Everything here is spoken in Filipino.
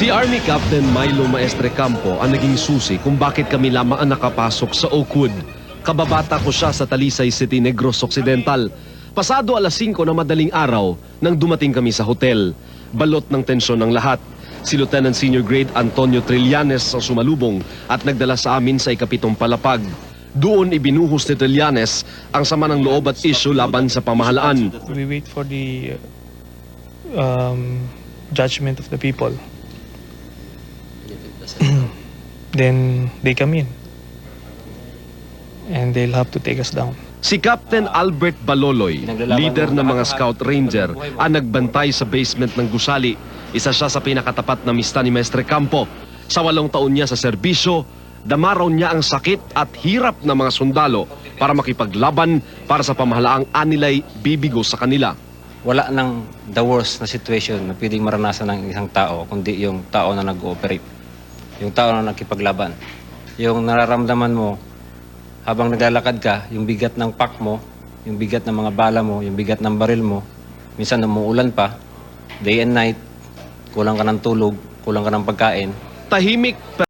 Si Army Captain Milo Maestre Campo ang naging susi kung bakit kami lamang ang nakapasok sa Oakwood. Kababata ko siya sa Talisay City, Negros Occidental. Pasado alas 5 na madaling araw nang dumating kami sa hotel. Balot ng tensyon ng lahat. Si Lieutenant Senior Grade Antonio Trillanes ang sumalubong at nagdala sa amin sa ikapitong palapag. Doon ibinuhos ni Trillanes ang sama ng loob at issue laban sa pamahalaan. We wait for the judgment of the people. Then they come in. And they'll have to take us down. Si Captain Albert Baloloy, leader ng mga Scout Ranger, ang nagbantay sa basement ng gusali. Isa siya sa pinakatapat na mista ni Maestre Campo. Sa 8 taon niya sa serbisyo, damaraw niya ang sakit at hirap ng mga sundalo para makipaglaban para sa pamahalaang anilay bibigo sa kanila. Wala nang the worst na situation na pwedeng maranasan ng isang tao, kundi yung tao na nag-ooperate. Yung tao na nakipaglaban. Yung nararamdaman mo, habang naglalakad ka, yung bigat ng pack mo, yung bigat ng mga bala mo, yung bigat ng baril mo, minsan umuulan pa, day and night, kulang ka ng tulog, kulang ka ng pagkain. Tahimik